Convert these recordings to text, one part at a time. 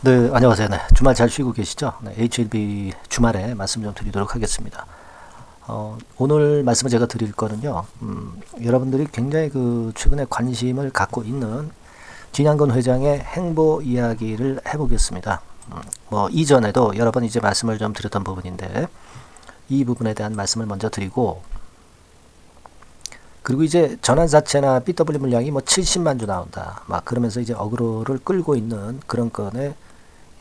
네, 안녕하세요. 네, 주말 잘 쉬고 계시죠? 네, HLB 주말에 말씀 좀 드리도록 하겠습니다. 오늘 말씀을 제가 드릴 거는요, 여러분들이 굉장히 최근에 관심을 갖고 있는 진양건 회장의 행보 이야기를 해보겠습니다. 이전에도 여러 번 이제 말씀을 좀 드렸던 부분인데, 이 부분에 대한 말씀을 먼저 드리고, 그리고 이제 전환사채나 BW 물량이 70만 주 나온다. 막 그러면서 이제 어그로를 끌고 있는 그런 건의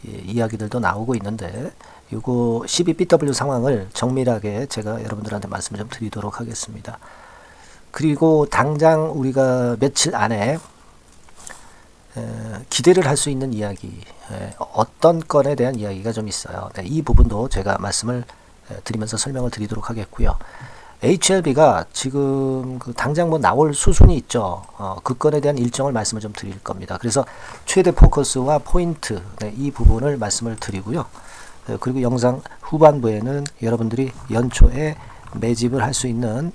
이야기들도 나오고 있는데, 요거 12BW 상황을 정밀하게 제가 여러분들한테 말씀을 좀 드리도록 하겠습니다. 그리고 당장 우리가 며칠 안에 기대를 할 수 있는 이야기, 어떤 건에 대한 이야기가 좀 있어요. 네, 이 부분도 제가 말씀을 드리면서 설명을 드리도록 하겠고요. HLB가 지금 당장 나올 수순이 있죠. 그 건에 대한 일정을 말씀을 좀 드릴 겁니다. 그래서 최대 포커스와 포인트, 이 부분을 말씀을 드리고요. 그리고 영상 후반부에는 여러분들이 연초에 매집을 할 수 있는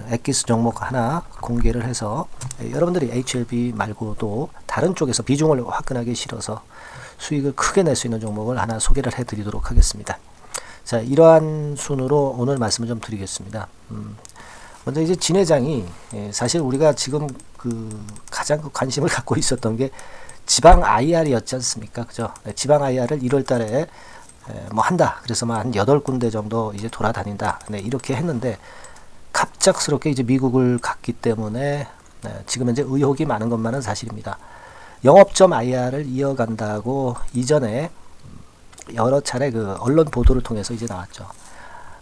엑기스 종목 하나 공개를 해서 여러분들이 HLB 말고도 다른 쪽에서 비중을 화끈하게 실어서 수익을 크게 낼 수 있는 종목을 하나 소개를 해드리도록 하겠습니다. 자, 이러한 순으로 오늘 말씀을 좀 드리겠습니다. 먼저 이제 진 회장이 사실 우리가 지금 가장 관심을 갖고 있었던 게 지방 IR이었지 않습니까? 그죠? 지방 IR을 1월 달에 한다. 그래서 한 8군데 정도 이제 돌아다닌다. 네, 이렇게 했는데 갑작스럽게 이제 미국을 갔기 때문에 지금 현재 의혹이 많은 것만은 사실입니다. 영업점 IR을 이어간다고 이전에 여러 차례 언론 보도를 통해서 이제 나왔죠.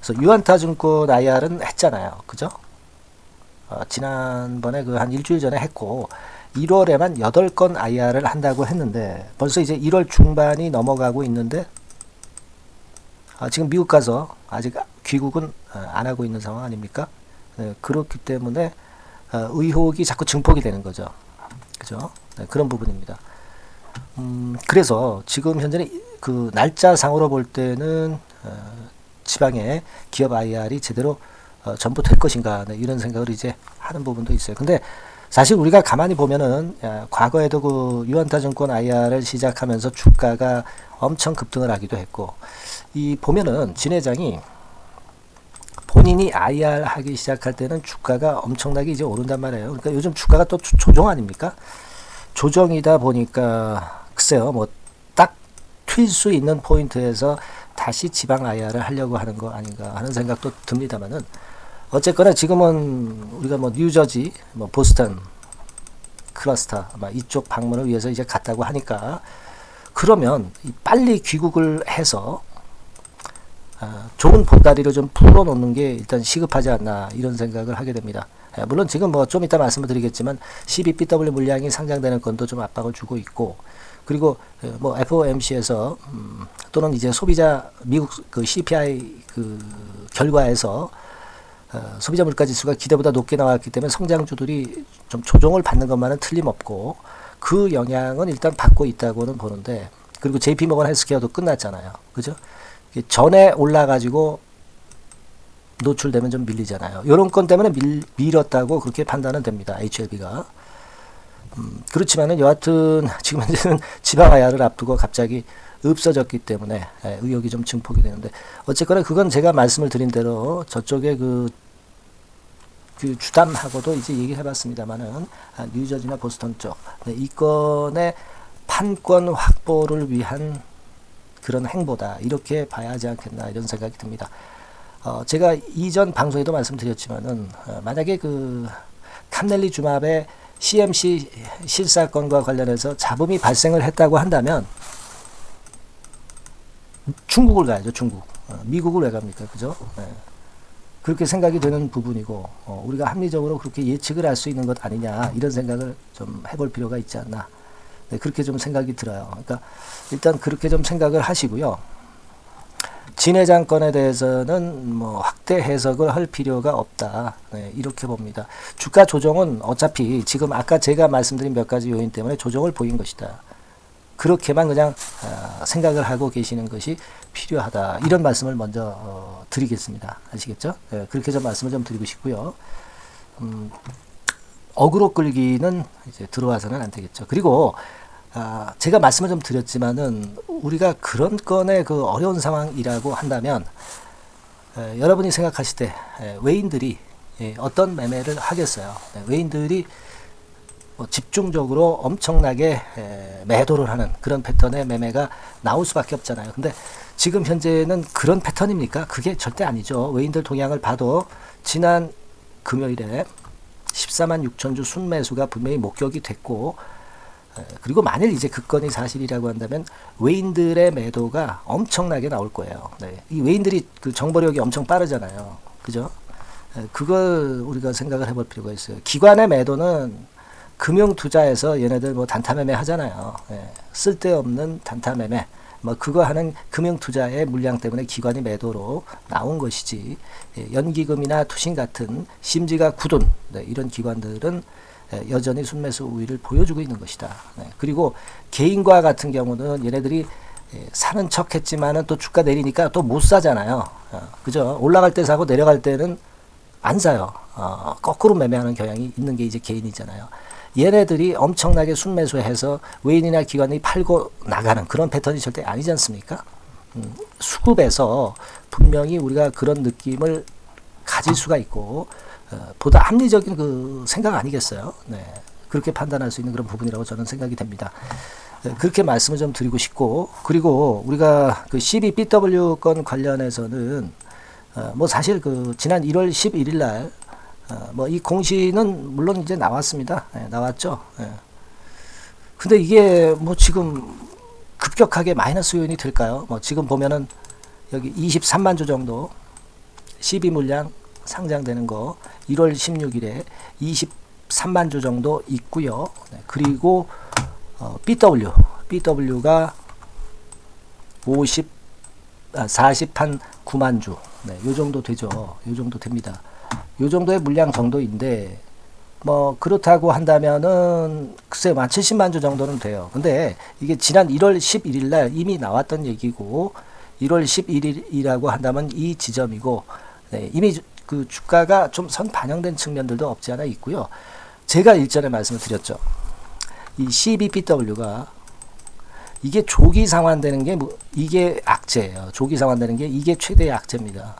그래서 유안타증권 IR은 했잖아요. 그죠? 지난번에 한 일주일 전에 했고, 1월에만 8건 IR을 한다고 했는데, 벌써 이제 1월 중반이 넘어가고 있는데, 지금 미국 가서 아직 귀국은 안 하고 있는 상황 아닙니까? 그렇기 때문에, 의혹이 자꾸 증폭이 되는 거죠. 그죠? 그런 부분입니다. 그래서 지금 현재는 날짜상으로 볼 때는 지방의 기업 IR이 제대로 전부될 것인가, 이런 생각을 이제 하는 부분도 있어요. 근데 사실 우리가 가만히 보면은 과거에도 유안타증권 IR을 시작하면서 주가가 엄청 급등을 하기도 했고, 이 보면은 진 회장이 본인이 IR 하기 시작할 때는 주가가 엄청나게 이제 오른단 말이에요. 그러니까 요즘 주가가 또 조정 아닙니까? 조정이다 보니까 글쎄요, 딱 튈 수 있는 포인트에서 다시 지방 IR을 하려고 하는 거 아닌가 하는 생각도 듭니다만은, 어쨌거나 지금은 우리가 뉴저지, 보스턴, 클러스터 이쪽 방문을 위해서 이제 갔다고 하니까, 그러면 빨리 귀국을 해서 좋은 보따리를 좀 풀어놓는 게 일단 시급하지 않나, 이런 생각을 하게 됩니다. 물론 지금 좀 이따 말씀을 드리겠지만 12BW 물량이 상장되는 건도 좀 압박을 주고 있고, 그리고 FOMC에서 또는 이제 소비자 미국 CPI 결과에서 소비자 물가 지수가 기대보다 높게 나왔기 때문에 성장주들이 좀 조정을 받는 것만은 틀림없고, 그 영향은 일단 받고 있다고는 보는데, 그리고 JP모건 헬스케어도 끝났잖아요. 그죠? 전에 올라가지고 노출되면 좀 밀리잖아요. 이런 건 때문에 밀었다고 그렇게 판단은 됩니다. HLB가. 그렇지만은 여하튼 지금 현재는 지방 IR을 앞두고 갑자기 없어졌기 때문에 의혹이 좀 증폭이 되는데, 어쨌거나 그건 제가 말씀을 드린 대로 저쪽에 주담하고도 이제 얘기를 해봤습니다만은 뉴저지나 보스턴 쪽, 이 건의 판권 확보를 위한 그런 행보다, 이렇게 봐야 하지 않겠나, 이런 생각이 듭니다. 제가 이전 방송에도 말씀드렸지만은 만약에 캄넬리 주맙의 CMC 실사건과 관련해서 잡음이 발생을 했다고 한다면 중국을 가야죠. 중국. 미국을 왜 갑니까? 그죠? 그렇게 생각이 되는 부분이고, 우리가 합리적으로 그렇게 예측을 할 수 있는 것 아니냐, 이런 생각을 좀 해볼 필요가 있지 않나, 그렇게 좀 생각이 들어요. 그러니까 일단 그렇게 좀 생각을 하시고요. 진 회장 건에 대해서는 확대 해석을 할 필요가 없다, 이렇게 봅니다. 주가 조정은 어차피 지금 아까 제가 말씀드린 몇 가지 요인 때문에 조정을 보인 것이다. 그렇게만 그냥 생각을 하고 계시는 것이 필요하다, 이런 말씀을 먼저 드리겠습니다. 아시겠죠? 그렇게 좀 말씀을 좀 드리고 싶고요. 어그로 끌기는 이제 들어와서는 안 되겠죠. 그리고 제가 말씀을 좀 드렸지만은 우리가 그런 건의 그 어려운 상황이라고 한다면 여러분이 생각하실 때 외인들이 어떤 매매를 하겠어요. 외인들이 집중적으로 엄청나게 매도를 하는 그런 패턴의 매매가 나올 수밖에 없잖아요. 근데 지금 현재는 그런 패턴입니까? 그게 절대 아니죠. 외인들 동향을 봐도 지난 금요일에 14만 6천 주 순매수가 분명히 목격이 됐고, 그리고 만일 이제 그 건이 사실이라고 한다면 외인들의 매도가 엄청나게 나올 거예요. 이 외인들이 그 정보력이 엄청 빠르잖아요. 그죠? 그걸 우리가 생각을 해볼 필요가 있어요. 기관의 매도는 금융 투자에서 얘네들 뭐 단타 매매 하잖아요. 쓸데없는 단타 매매. 뭐 그거 하는 금융 투자의 물량 때문에 기관이 매도로 나온 것이지, 연기금이나 투신 같은 심지가 굳은 이런 기관들은 여전히 순매수 우위를 보여주고 있는 것이다. 그리고 개인과 같은 경우는 얘네들이 사는 척 했지만은 또 주가 내리니까 또 못 사잖아요. 그죠? 올라갈 때 사고 내려갈 때는 안 사요. 거꾸로 매매하는 경향이 있는 게 이제 개인이잖아요. 얘네들이 엄청나게 순매수해서 외인이나 기관이 팔고 나가는 그런 패턴이 절대 아니지 않습니까? 수급에서 분명히 우리가 그런 느낌을 가질 수가 있고, 보다 합리적인 그 생각 아니겠어요? 그렇게 판단할 수 있는 그런 부분이라고 저는 생각이 됩니다. 그렇게 말씀을 좀 드리고 싶고, 그리고 우리가 그 CBBW 건 관련해서는 뭐 사실 그 지난 1월 11일 날 뭐 이 공시는 물론 이제 나왔습니다. 나왔죠. 근데 이게 뭐 지금 급격하게 마이너스 요인이 될까요? 뭐 지금 보면은 여기 23만 주 정도 12 물량 상장되는 거 1월 16일에 23만 주 정도 있고요. 그리고 BW가 40한 9만 주. 요 정도 되죠. 요 정도 됩니다. 요 정도의 물량 정도인데, 뭐 그렇다고 한다면은 글쎄요, 한 70만 주 정도는 돼요. 근데 이게 지난 1월 11일 날 이미 나왔던 얘기고, 1월 11일이라고 한다면 이 지점이고, 이미 그 주가가 좀 선 반영된 측면들도 없지 않아 있고요. 제가 일전에 말씀을 드렸죠. 이 CBBW가 이게 조기 상환되는 게 이게 악재예요. 조기 상환되는 게 이게 최대의 악재입니다.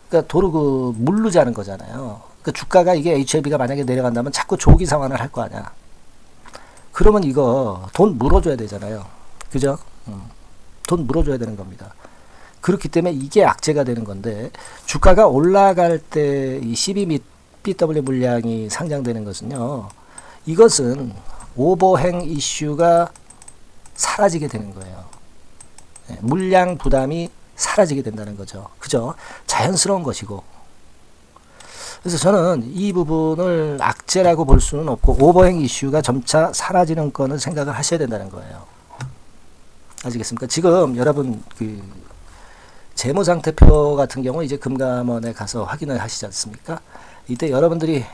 그러니까 도로 그 물르자는 거잖아요. 그러니까 주가가 이게 HLB가 만약에 내려간다면 자꾸 조기 상환을 할 거 아니야. 그러면 이거 돈 물어줘야 되잖아요. 그죠? 돈 물어줘야 되는 겁니다. 그렇기 때문에 이게 악재가 되는 건데, 주가가 올라갈 때 이 CB 및 BW 물량이 상장되는 것은요, 이것은 오버행 이슈가 사라지게 되는 거예요. 물량 부담이 사라지게 된다는 거죠. 그죠? 자연스러운 것이고. 그래서 저는 이 부분을 악재라고 볼 수는 없고, 오버행 이슈가 점차 사라지는 거는 생각을 하셔야 된다는 거예요. 아시겠습니까? 지금 여러분 그 재무상태표 같은 경우 이제 금감원에 가서 확인을 하시지 않습니까? 이때 여러분들이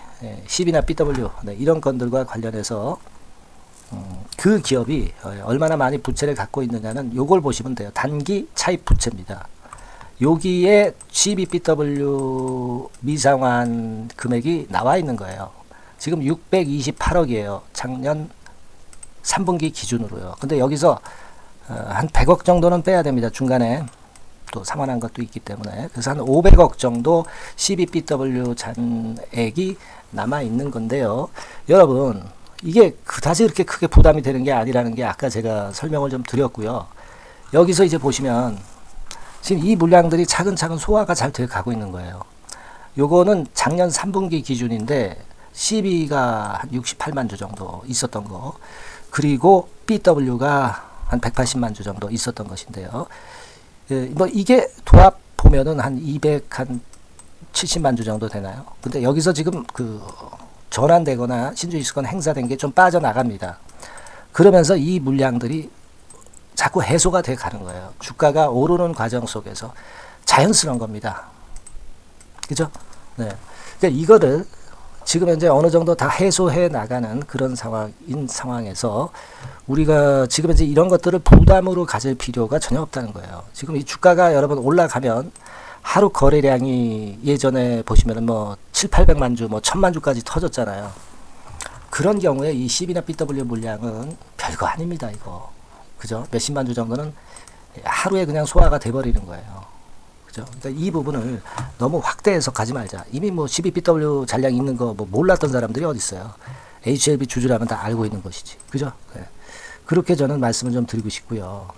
CB나 BW 이런 건들과 관련해서 그 기업이 얼마나 많이 부채를 갖고 있느냐는 요걸 보시면 돼요. 단기 차입 부채입니다. 여기에 CBBW 미상환 금액이 나와 있는 거예요. 지금 628억이에요. 작년 3분기 기준으로요. 근데 여기서 한 100억 정도는 빼야 됩니다. 중간에 또 상환한 것도 있기 때문에. 그래서 한 500억 정도 CBBW 잔액이 남아 있는 건데요. 여러분, 이게 그다지 그렇게 크게 부담이 되는 게 아니라는 게 아까 제가 설명을 좀 드렸고요. 여기서 이제 보시면 지금 이 물량들이 차근차근 소화가 잘 돼 가고 있는 거예요. 요거는 작년 3분기 기준인데 CB가 한 68만 주 정도 있었던 거, 그리고 BW가 한 180만 주 정도 있었던 것인데요. 뭐 이게 도합 보면은 한 270만 주 정도 되나요? 근데 여기서 지금 그 전환되거나 신주이수권 행사된 게 좀 빠져나갑니다. 그러면서 이 물량들이 자꾸 해소가 돼 가는 거예요. 주가가 오르는 과정 속에서 자연스러운 겁니다. 그죠? 네. 그러니까 이거를 지금 현재 어느 정도 다 해소해 나가는 그런 상황에서 우리가 지금 현재 이런 것들을 부담으로 가질 필요가 전혀 없다는 거예요. 지금 이 주가가 여러분 올라가면 하루 거래량이 예전에 보시면은 뭐 7, 800만 주, 뭐 1000만 주까지 터졌잖아요. 그런 경우에 이 CB나 BW 물량은 별거 아닙니다. 이거 그죠? 몇십만 주 정도는 하루에 그냥 소화가 돼버리는 거예요. 그죠? 그러니까 이 부분을 너무 확대해서 가지 말자. 이미 뭐 12BW 잔량 있는 거 뭐 몰랐던 사람들이 어디 있어요. HLB 주주라면 다 알고 있는 것이지. 그죠? 네. 그렇게 저는 말씀을 좀 드리고 싶고요.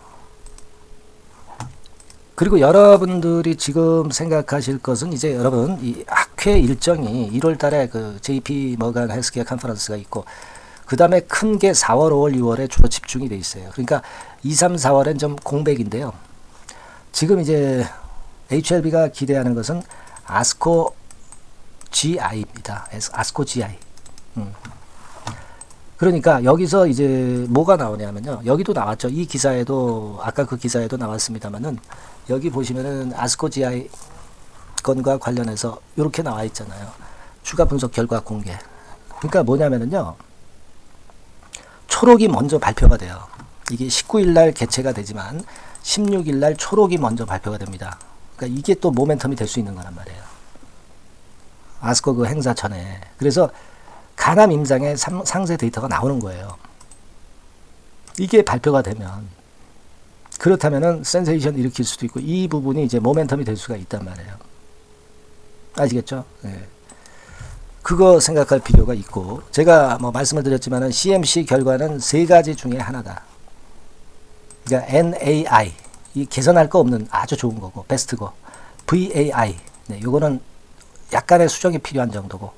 그리고 여러분들이 지금 생각하실 것은 이제 여러분 이 학회 일정이 1월 달에 그 JP 머간 헬스케어 컨퍼런스가 있고 그 다음에 큰 게 4월, 5월, 6월에 주로 집중이 돼 있어요. 그러니까 2, 3, 4월엔 좀 공백인데요. 지금 이제 HLB가 기대하는 것은 아스코 GI입니다. 아스코 GI. 그러니까 여기서 이제 뭐가 나오냐면요. 여기도 나왔죠. 이 기사에도 아까 그 기사에도 나왔습니다만은 여기 보시면은 아스코 GI 건과 관련해서 이렇게 나와 있잖아요. 추가 분석 결과 공개. 그러니까 뭐냐면은요. 초록이 먼저 발표가 돼요. 이게 19일 날 개최가 되지만 16일 날 초록이 먼저 발표가 됩니다. 그러니까 이게 또 모멘텀이 될 수 있는 거란 말이에요. 아스코 그 행사 전에. 그래서 가남 임상의 상세 데이터가 나오는 거예요. 이게 발표가 되면 그렇다면은 센세이션 일으킬 수도 있고 이 부분이 이제 모멘텀이 될 수가 있단 말이에요. 아시겠죠? 네. 그거 생각할 필요가 있고 제가 뭐 말씀을 드렸지만은 CMC 결과는 세 가지 중에 하나다. 그러니까 NAI 이 개선할 거 없는 아주 좋은 거고 베스트고 VAI 네, 요거는 약간의 수정이 필요한 정도고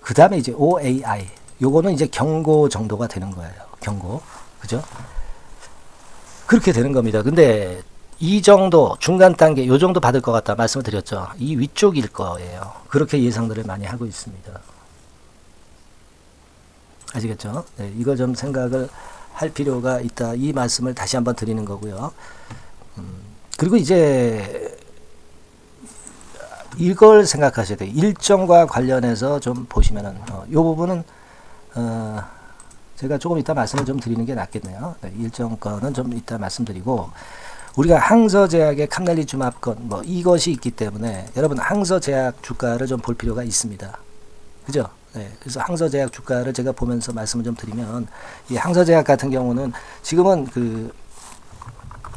그 다음에 이제 OAI 요거는 이제 경고 정도가 되는 거예요. 경고 그죠? 그렇게 되는 겁니다. 근데 이 정도 중간 단계 요 정도 받을 것 같다 말씀을 드렸죠. 이 위쪽일 거예요. 그렇게 예상들을 많이 하고 있습니다. 아시겠죠? 네, 이거 좀 생각을 할 필요가 있다. 이 말씀을 다시 한번 드리는 거고요. 그리고 이제 이걸 생각하셔야 돼요. 일정과 관련해서 좀 보시면은 이 부분은 제가 조금 이따 말씀을 좀 드리는 게 낫겠네요. 네, 일정 거는 좀 이따 말씀드리고 우리가 항서제약의 캄넬리주맙건 뭐 이것이 있기 때문에 여러분 항서제약 주가를 좀 볼 필요가 있습니다. 그죠? 네, 그래서 항서제약 주가를 제가 보면서 말씀을 좀 드리면 이 항서제약 같은 경우는 지금은 그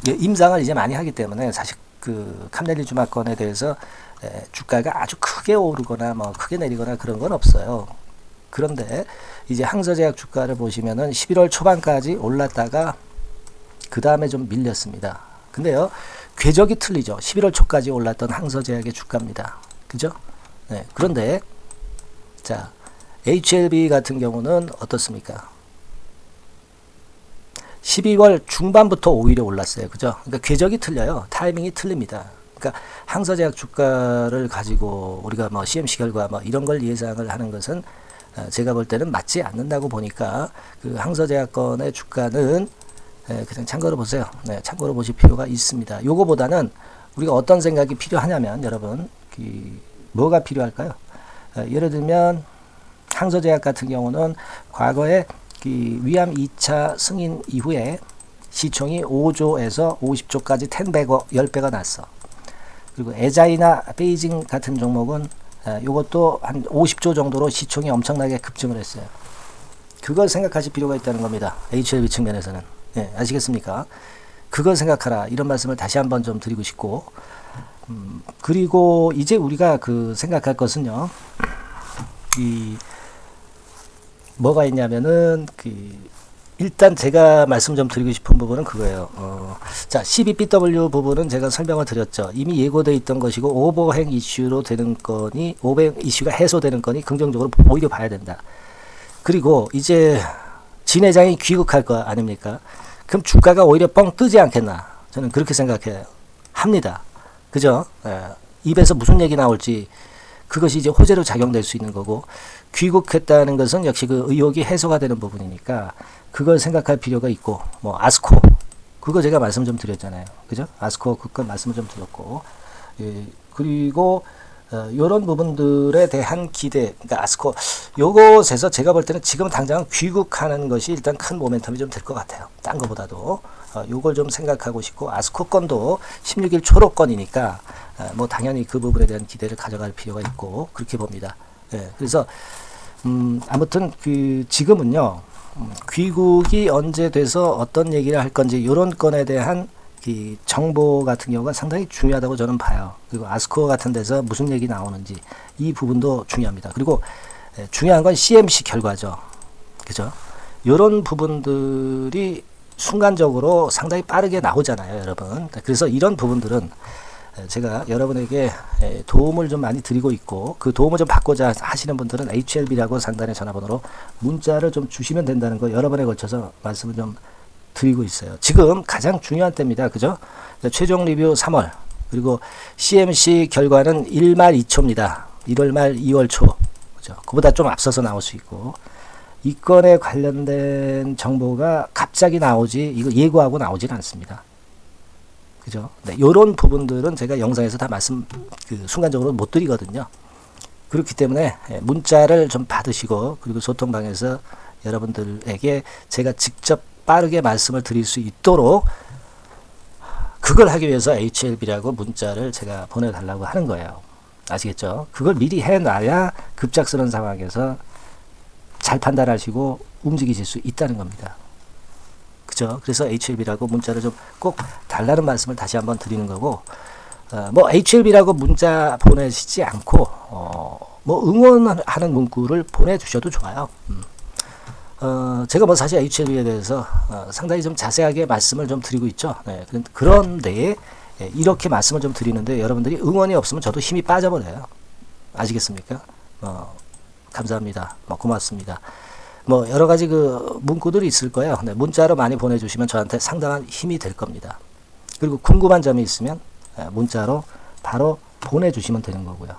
임상을 이제 많이 하기 때문에 사실 그 캄넬리주맙건에 대해서 주가가 아주 크게 오르거나 뭐 크게 내리거나 그런 건 없어요. 그런데 이제 항서제약 주가를 보시면은 11월 초반까지 올랐다가 그 다음에 좀 밀렸습니다. 근데요, 궤적이 틀리죠. 11월 초까지 올랐던 항서제약의 주가입니다. 그죠? 네, 그런데 자, HLB 같은 경우는 어떻습니까? 12월 중반부터 오히려 올랐어요. 그죠? 그러니까 궤적이 틀려요. 타이밍이 틀립니다. 그러니까 항서제약 주가를 가지고 우리가 뭐 CMC 결과 뭐 이런 걸 예상을 하는 것은 제가 볼 때는 맞지 않는다고 보니까 그 항서제약권의 주가는 그냥 참고로 보세요. 네, 참고로 보실 필요가 있습니다. 요거보다는 우리가 어떤 생각이 필요하냐면 여러분 뭐가 필요할까요? 예를 들면 항서제약 같은 경우는 과거에 위암 2차 승인 이후에 시총이 5조에서 50조까지 10배가 났어. 그리고 에자이나 베이징 같은 종목은 이것도 한 50조 정도로 시총이 엄청나게 급증을 했어요. 그걸 생각하실 필요가 있다는 겁니다. HLB 측면에서는. 네, 아시겠습니까? 그걸 생각하라. 이런 말씀을 다시 한번 좀 드리고 싶고 그리고 이제 우리가 그 생각할 것은요. 뭐가 있냐면은 일단 제가 말씀 좀 드리고 싶은 부분은 그거예요. 자, 12BW 부분은 제가 설명을 드렸죠. 이미 예고되어 있던 것이고 오버행 이슈로 되는 건이 오버행 이슈가 해소되는 건이 긍정적으로 오히려 봐야 된다. 그리고 이제 진 회장이 귀국할 거 아닙니까? 그럼 주가가 오히려 뻥 뜨지 않겠나? 저는 그렇게 생각해요. 합니다. 그죠? 입에서 무슨 얘기 나올지 그것이 이제 호재로 작용될 수 있는 거고 귀국했다는 것은 역시 그 의혹이 해소가 되는 부분이니까 그걸 생각할 필요가 있고 뭐 아스코 그거 제가 말씀 좀 드렸잖아요. 그죠? 아스코 그건 말씀을 좀 드렸고 그리고 요런 부분들에 대한 기대 그러니까 아스코 요것에서 제가 볼 때는 지금 당장 귀국하는 것이 일단 큰 모멘텀이 좀 될 것 같아요. 딴 거보다도 요걸 좀 생각하고 싶고 아스코 건도 16일 초록 건이니까 뭐 당연히 그 부분에 대한 기대를 가져갈 필요가 있고 그렇게 봅니다. 그래서 아무튼 그 지금은요, 귀국이 언제 돼서 어떤 얘기를 할 건지 이런 건에 대한 이 정보 같은 경우가 상당히 중요하다고 저는 봐요. 그리고 아스코어 같은 데서 무슨 얘기 나오는지 이 부분도 중요합니다. 그리고 중요한 건 CMC 결과죠. 그죠? 이런 부분들이 순간적으로 상당히 빠르게 나오잖아요, 여러분. 그래서 이런 부분들은 제가 여러분에게 도움을 좀 많이 드리고 있고, 그 도움을 좀 받고자 하시는 분들은 HLB라고 상단의 전화번호로 문자를 좀 주시면 된다는 거 여러 번에 걸쳐서 말씀을 좀 드리고 있어요. 지금 가장 중요한 때입니다. 그죠? 최종 리뷰 3월, 그리고 CMC 결과는 1말 2초입니다. 1월 말 2월 초. 그죠? 그보다 좀 앞서서 나올 수 있고, 이 건에 관련된 정보가 갑자기 나오지, 이거 예고하고 나오진 않습니다. 그죠? 네, 요런 부분들은 제가 영상에서 다 순간적으로 못 드리거든요. 그렇기 때문에 문자를 좀 받으시고, 그리고 소통방에서 여러분들에게 제가 직접 빠르게 말씀을 드릴 수 있도록, 그걸 하기 위해서 HLB라고 문자를 제가 보내달라고 하는 거예요. 아시겠죠? 그걸 미리 해놔야 급작스러운 상황에서 잘 판단하시고 움직이실 수 있다는 겁니다. 그죠? 그래서 HLB라고 문자를 좀 꼭 달라는 말씀을 다시 한번 드리는 거고, 뭐 HLB라고 문자 보내시지 않고 뭐 응원하는 문구를 보내주셔도 좋아요. 제가 뭐 사실 HLB에 대해서 상당히 좀 자세하게 말씀을 좀 드리고 있죠. 네, 그런데 이렇게 말씀을 좀 드리는데 여러분들이 응원이 없으면 저도 힘이 빠져버려요. 아시겠습니까? 감사합니다. 고맙습니다. 뭐 여러 가지 그 문구들이 있을 거예요. 네, 문자로 많이 보내주시면 저한테 상당한 힘이 될 겁니다. 그리고 궁금한 점이 있으면 문자로 바로 보내주시면 되는 거고요.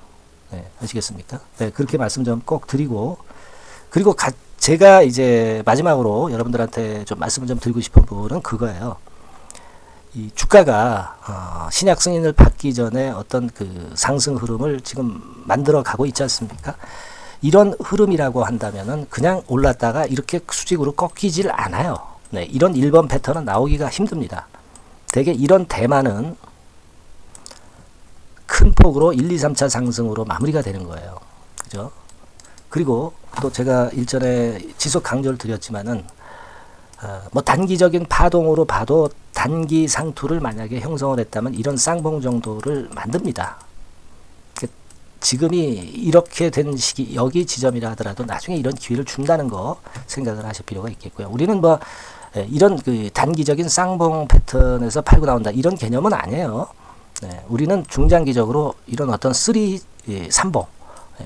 네, 아시겠습니까? 네, 그렇게 말씀 좀 꼭 드리고, 그리고 제가 이제 마지막으로 여러분들한테 좀 말씀을 좀 드리고 싶은 부분은 그거예요. 이 주가가 신약 승인을 받기 전에 어떤 그 상승 흐름을 지금 만들어 가고 있지 않습니까? 이런 흐름이라고 한다면은 그냥 올랐다가 이렇게 수직으로 꺾이질 않아요. 네, 이런 1번 패턴은 나오기가 힘듭니다. 대개 이런 대만은 큰 폭으로 1, 2, 3차 상승으로 마무리가 되는 거예요. 그죠? 그리고 또 제가 일전에 지속 강조를 드렸지만은 뭐 단기적인 파동으로 봐도 단기 상투를 만약에 형성을 했다면 이런 쌍봉 정도를 만듭니다. 지금이 이렇게 된 시기, 여기 지점이라 하더라도 나중에 이런 기회를 준다는 거 생각을 하실 필요가 있겠고요. 우리는 뭐 이런 그 단기적인 쌍봉 패턴에서 팔고 나온다 이런 개념은 아니에요. 네, 우리는 중장기적으로 이런 어떤 3봉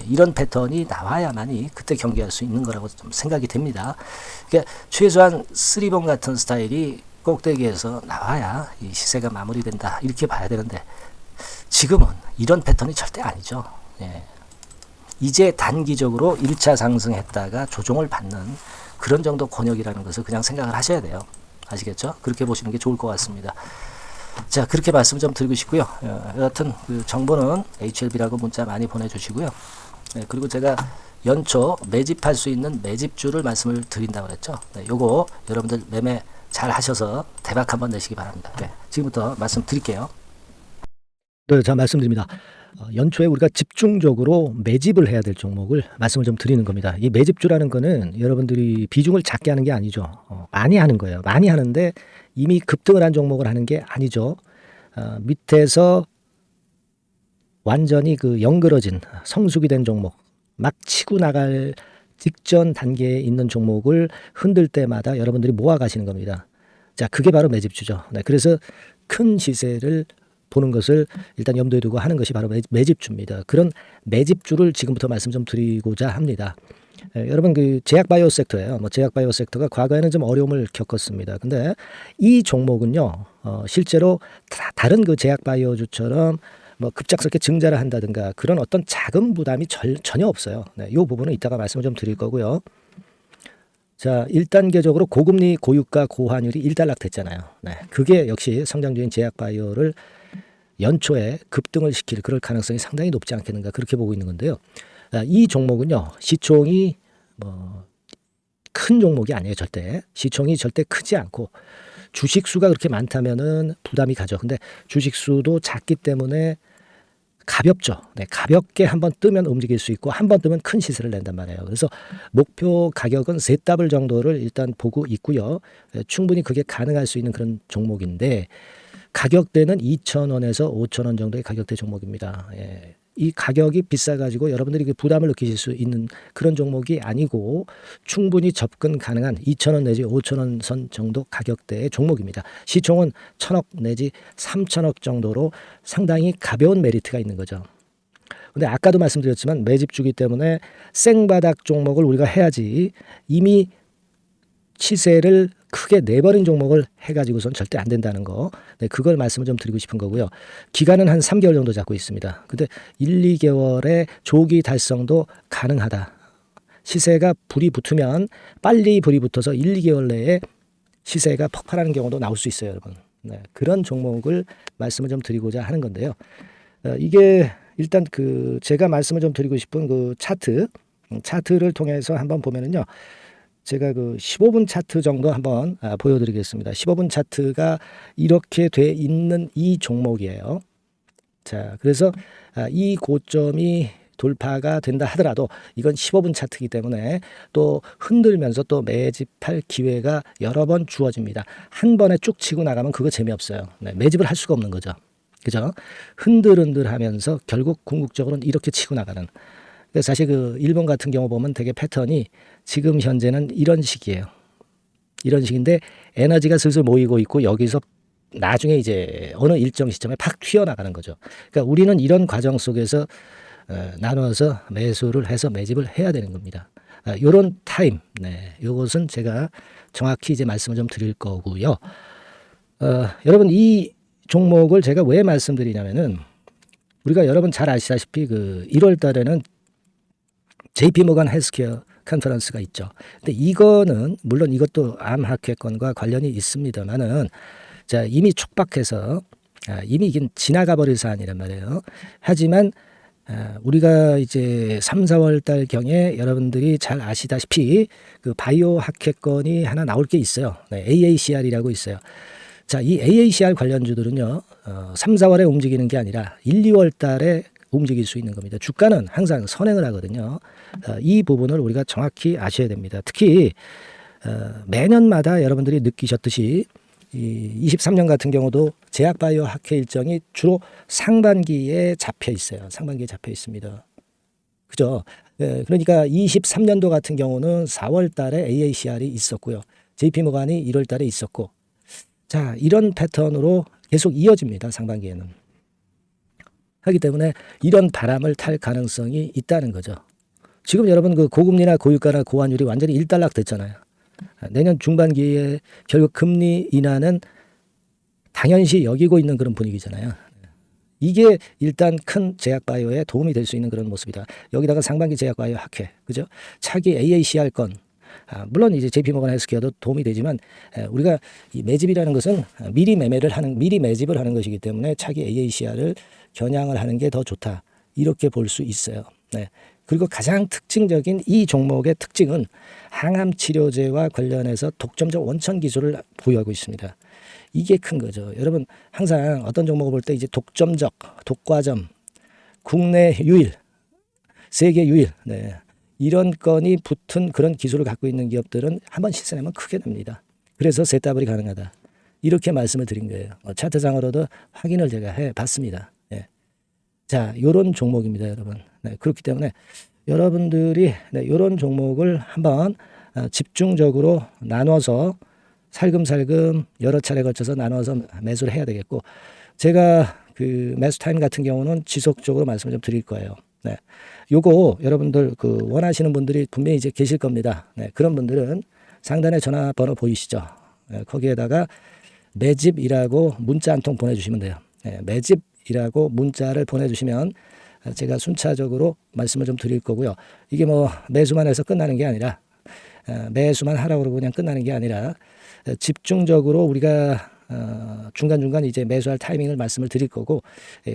이런 패턴이 나와야만이 그때 경기할 수 있는 거라고 좀 생각이 됩니다. 그러니까 최소한 3봉 같은 스타일이 꼭대기에서 나와야 이 시세가 마무리된다 이렇게 봐야 되는데 지금은 이런 패턴이 절대 아니죠. 예. 이제 단기적으로 1차 상승했다가 조정을 받는 그런 정도 권역이라는 것을 그냥 생각을 하셔야 돼요. 아시겠죠? 그렇게 보시는 게 좋을 것 같습니다. 자, 그렇게 말씀 좀 드리고 싶고요. 여하튼 그 정보는 HLB라고 문자 많이 보내주시고요. 네, 그리고 제가 연초 매집할 수 있는 매집주를 말씀을 드린다고 그랬죠. 네, 요거 여러분들 매매 잘 하셔서 대박 한번 내시기 바랍니다. 네, 지금부터 말씀 드릴게요. 네, 자 말씀드립니다. 연초에 우리가 집중적으로 매집을 해야 될 종목을 말씀을 좀 드리는 겁니다. 이 매집주라는 거는 여러분들이 비중을 작게 하는 게 아니죠. 많이 하는 거예요. 많이 하는데 이미 급등을 한 종목을 하는 게 아니죠. 밑에서 완전히 그 영그러진 성숙이 된 종목, 막 치고 나갈 직전 단계에 있는 종목을 흔들 때마다 여러분들이 모아 가시는 겁니다. 자, 그게 바로 매집주죠. 네, 그래서 큰 시세를 보는 것을 일단 염두에 두고 하는 것이 바로 매집주입니다. 그런 매집주를 지금부터 말씀 좀 드리고자 합니다. 여러분 그 제약바이오 섹터예요. 뭐 제약바이오 섹터가 과거에는 좀 어려움을 겪었습니다. 근데 이 종목은요, 실제로 다른 그 제약바이오주처럼 뭐 급작스럽게 증자를 한다든가 그런 어떤 자금 부담이 전혀 없어요. 네, 이 부분은 이따가 말씀을 좀 드릴 거고요. 자, 1단계적으로 고금리, 고유가, 고환율이 일단락됐잖아요. 네, 그게 역시 성장주인 제약바이오를 연초에 급등을 시킬 그럴 가능성이 상당히 높지 않겠는가 그렇게 보고 있는 건데요. 이 종목은요, 시총이 뭐 큰 종목이 아니에요. 절대 시총이 절대 크지 않고 주식 수가 그렇게 많다면은 부담이 가죠. 근데 주식 수도 작기 때문에 가볍죠. 네, 가볍게 한번 뜨면 움직일 수 있고 한 번 뜨면 큰 시세를 낸단 말이에요. 그래서 목표 가격은 세 더블 정도를 일단 보고 있고요. 충분히 그게 가능할 수 있는 그런 종목인데 가격대는 2,000원에서 5,000원 정도의 가격대 종목입니다. 예. 이 가격이 비싸가지고 여러분들이 그 부담을 느끼실 수 있는 그런 종목이 아니고 충분히 접근 가능한 2,000원 내지 5,000원 선 정도 가격대의 종목입니다. 시총은 1,000억 내지 3,000억 정도로 상당히 가벼운 메리트가 있는 거죠. 근데 아까도 말씀드렸지만 매집주기 때문에 생바닥 종목을 우리가 해야지 이미 시세를 크게 내버린 종목을 해가지고선 절대 안 된다는 거. 네, 그걸 말씀을 좀 드리고 싶은 거고요. 기간은 한 3개월 정도 잡고 있습니다. 근데 1, 2개월의 조기 달성도 가능하다. 시세가 불이 붙으면 빨리 불이 붙어서 1, 2개월 내에 시세가 폭발하는 경우도 나올 수 있어요, 여러분. 네, 그런 종목을 말씀을 좀 드리고자 하는 건데요. 이게 일단 그 제가 말씀을 좀 드리고 싶은 그 차트를 통해서 한번 보면은요. 제가 그 15분 차트 정도 한번 보여드리겠습니다. 15분 차트가 이렇게 돼 있는 이 종목이에요. 자, 그래서 이 고점이 돌파가 된다 하더라도 이건 15분 차트이기 때문에 또 흔들면서 또 매집할 기회가 여러 번 주어집니다. 한 번에 쭉 치고 나가면 그거 재미없어요. 네, 매집을 할 수가 없는 거죠. 그죠? 흔들흔들하면서 결국 궁극적으로는 이렇게 치고 나가는. 사실 그 일본 같은 경우 보면 되게 패턴이 지금 현재는 이런 식이에요. 이런 식인데 에너지가 슬슬 모이고 있고 여기서 나중에 이제 어느 일정 시점에 팍 튀어나가는 거죠. 그러니까 우리는 이런 과정 속에서 나눠서 매수를 해서 매집을 해야 되는 겁니다. 요런 타임, 네, 요것은 제가 정확히 이제 말씀을 좀 드릴 거고요. 여러분 이 종목을 제가 왜 말씀드리냐면은 우리가 여러분 잘 아시다시피 그 1월 달에는 JP 모건 헬스케어 컨퍼런스가 있죠. 근데 이거는 물론 이것도 암 학회권과 관련이 있습니다만은 자 이미 촉박해서 이미 이게 지나가 버릴 사안이란 말이에요. 하지만 우리가 이제 3, 4월 달 경에 여러분들이 잘 아시다시피 그 바이오 학회권이 하나 나올 게 있어요. 네, AACR이라고 있어요. 자, 이 AACR 관련주들은요, 3, 4월에 움직이는 게 아니라 1, 2월 달에 움직일 수 있는 겁니다. 주가는 항상 선행을 하거든요. 이 부분을 우리가 정확히 아셔야 됩니다. 특히 매년마다 여러분들이 느끼셨듯이 이 23년 같은 경우도 제약바이오 학회 일정이 주로 상반기에 잡혀 있어요. 상반기에 잡혀 있습니다. 그죠? 그러니까 23년도 같은 경우는 4월 달에 AACR이 있었고요. JP모간이 1월 달에 있었고 자, 이런 패턴으로 계속 이어집니다. 상반기에는. 하기 때문에 이런 바람을 탈 가능성이 있다는 거죠. 지금 여러분 그 고금리나 고유가나 고환율이 완전히 일단락 됐잖아요. 내년 중반기에 결국 금리 인하는 당연시 여기고 있는 그런 분위기잖아요. 이게 일단 큰 제약바이오에 도움이 될 수 있는 그런 모습이다. 여기다가 상반기 제약바이오 학회, 그죠? 차기 AACR 건, 물론 이제 JP모건 헬스케어도 도움이 되지만 우리가 이 매집이라는 것은 미리 매집을 하는 것이기 때문에 차기 AACR을 겨냥을 하는 게 더 좋다. 이렇게 볼 수 있어요. 네. 그리고 가장 특징적인 이 종목의 특징은 항암 치료제와 관련해서 독점적 원천 기술을 보유하고 있습니다. 이게 큰 거죠. 여러분 항상 어떤 종목을 볼 때 이제 독점적, 독과점, 국내 유일, 세계 유일, 네. 이런 건이 붙은 그런 기술을 갖고 있는 기업들은 한번 시세내면 크게 됩니다. 그래서 세더블이 가능하다. 이렇게 말씀을 드린 거예요. 차트상으로도 확인을 제가 해봤습니다. 네. 자, 요런 종목입니다, 여러분. 네, 그렇기 때문에 여러분들이 이런 종목을 한번 집중적으로 나눠서 살금살금 여러 차례 거쳐서 나눠서 매수를 해야 되겠고 제가 그 매수 타임 같은 경우는 지속적으로 말씀을 좀 드릴 거예요. 네. 요거 여러분들 그 원하시는 분들이 분명히 이제 계실 겁니다. 네. 그런 분들은 상단에 전화번호 보이시죠? 네. 거기에다가 매집이라고 문자 한 통 보내주시면 돼요. 네. 매집이라고 문자를 보내주시면 제가 순차적으로 말씀을 좀 드릴 거고요. 이게 뭐 매수만 해서 끝나는 게 아니라 매수만 하라고 그러고 그냥 끝나는 게 아니라 집중적으로 우리가 중간중간 이제 매수할 타이밍을 말씀을 드릴 거고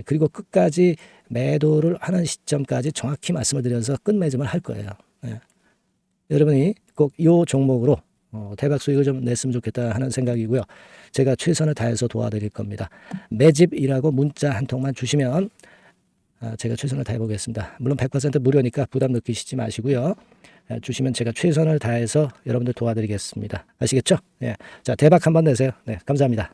그리고 끝까지 매도를 하는 시점까지 정확히 말씀을 드려서 끝매짐을 할 거예요. 여러분이 꼭 이 종목으로 대박 수익을 좀 냈으면 좋겠다 하는 생각이고요. 제가 최선을 다해서 도와드릴 겁니다. 매집이라고 문자 한 통만 주시면 제가 최선을 다해 보겠습니다. 물론 100% 무료니까 부담 느끼시지 마시고요. 주시면 제가 최선을 다해서 여러분들 도와드리겠습니다. 아시겠죠? 예. 자, 대박 한번 내세요. 네, 감사합니다.